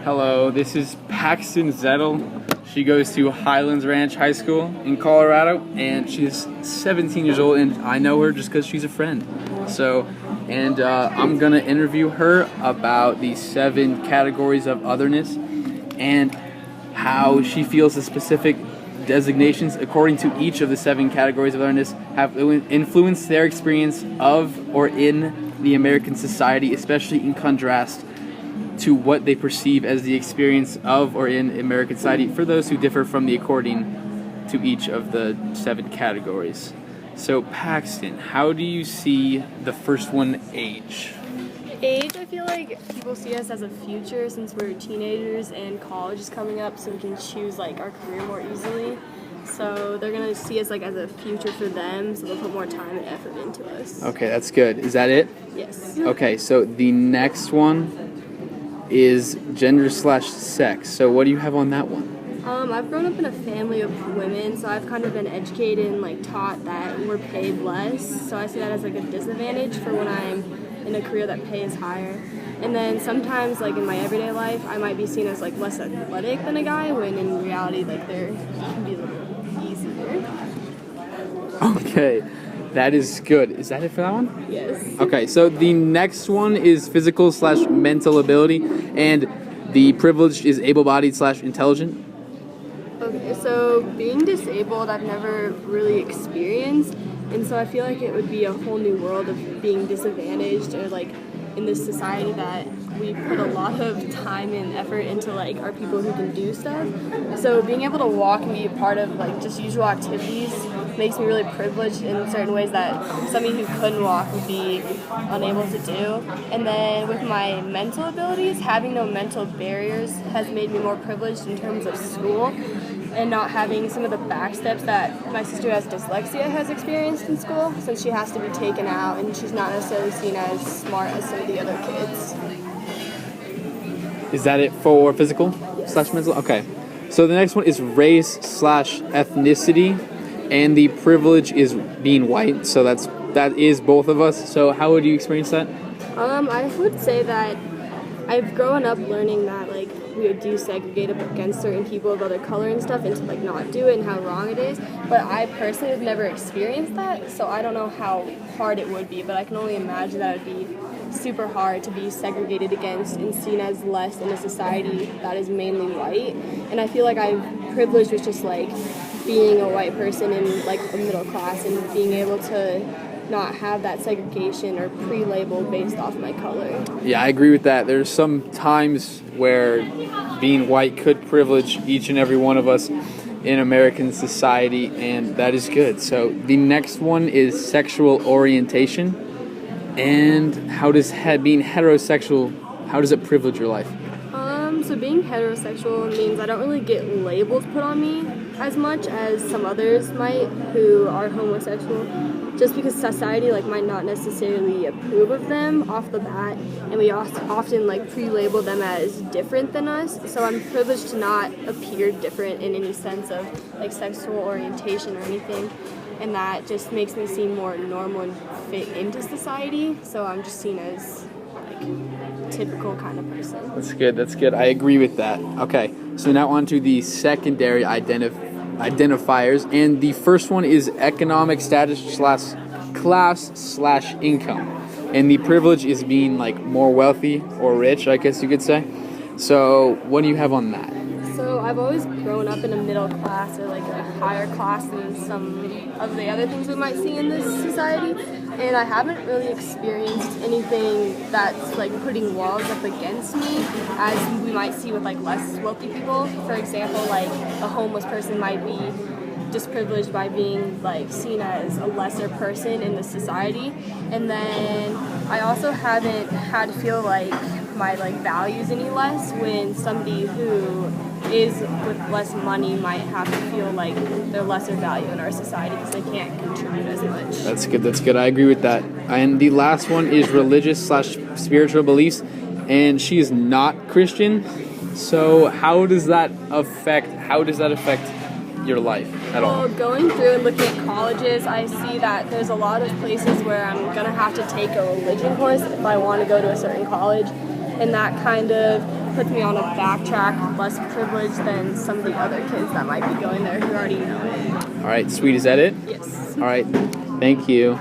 Hello, this is Paxton Zettel. She goes to Highlands Ranch High School in Colorado, and she's 17 years old, and I know her just because she's a friend. I'm gonna interview her about the 7 categories of otherness and how she feels the specific designations according to each of the 7 categories of otherness have influenced their experience of or in the American society, especially in contrast to what they perceive as the experience of or in American society for those who differ from the according to each of the 7 categories. So Paxton, how do you see the first one, age? Age, I feel like people see us as a future since we're teenagers and college is coming up, so we can choose like our career more easily. So they're gonna see us like as a future for them, so they'll put more time and effort into us. Okay, that's good. Is that it? Yes. Okay, so the next one is gender/sex. So what do you have on that one? I've grown up in a family of women, so I've kind of been educated and like taught that we're paid less. So I see that as like a disadvantage for when I'm in a career that pays higher. And then sometimes like in my everyday life, I might be seen as like less athletic than a guy, when in reality like they're can be a little easier. Okay, that is good. Is that it for that one? Yes. Okay, so the next one is physical/mental ability, and the privileged is able-bodied/intelligent. Okay, so being disabled I've never really experienced, and so I feel like it would be a whole new world of being disadvantaged, or like in this society that we put a lot of time and effort into like our people who can do stuff. So being able to walk and be a part of like just usual activities makes me really privileged in certain ways that somebody who couldn't walk would be unable to do. And then with my mental abilities, having no mental barriers has made me more privileged in terms of school, and not having some of the back steps that my sister who has dyslexia has experienced in school, since she has to be taken out and she's not necessarily seen as smart as some of the other kids. Is that it for physical/mental? Okay. So the next one is race/ethnicity, and the privilege is being white. So that is both of us. So how would you experience that? I would say that I've grown up learning that like we do segregate up against certain people of other color and stuff, and to like not do it and how wrong it is. But I personally have never experienced that, so I don't know how hard it would be, but I can only imagine that it would be super hard to be segregated against and seen as less in a society that is mainly white. And I feel like I'm privileged with just like being a white person in like a middle class and being able to not have that segregation or pre-label based off my color. Yeah, I agree with that. There's some times where being white could privilege each and every one of us in American society, and that is good. So the next one is sexual orientation, and how does being heterosexual, how does it privilege your life? So being heterosexual means I don't really get labels put on me as much as some others might who are homosexual, just because society like might not necessarily approve of them off the bat, and we often like pre-label them as different than us. So I'm privileged to not appear different in any sense of like sexual orientation or anything, and that just makes me seem more normal and fit into society. So I'm just seen as like typical kind of person. That's good. I agree with that. Okay, so now on to the secondary identifiers, and the first one is economic status/class/income, and the privilege is being like more wealthy or rich, I guess you could say. So what do you have on that? So I've always grown up in a middle class, or like a higher class than some of the other things we might see in this society, and I haven't really experienced anything that's like putting walls up against me as we might see with like less wealthy people. For example, like a homeless person might be disprivileged by being like seen as a lesser person in the society. And then I also haven't had to feel like my like values any less when somebody who is with less money might have to feel like they're lesser value in our society because they can't contribute as much. That's good. I agree with that. And the last one is religious/spiritual beliefs, and she is not Christian. So how does that affect your life at all? Well, going through and looking at colleges, I see that there's a lot of places where I'm going to have to take a religion course if I want to go to a certain college, and that kind of puts me on a backtrack, less privileged than some of the other kids that might be going there who already know it. All right, sweet. Is that it? Yes. All right. Thank you.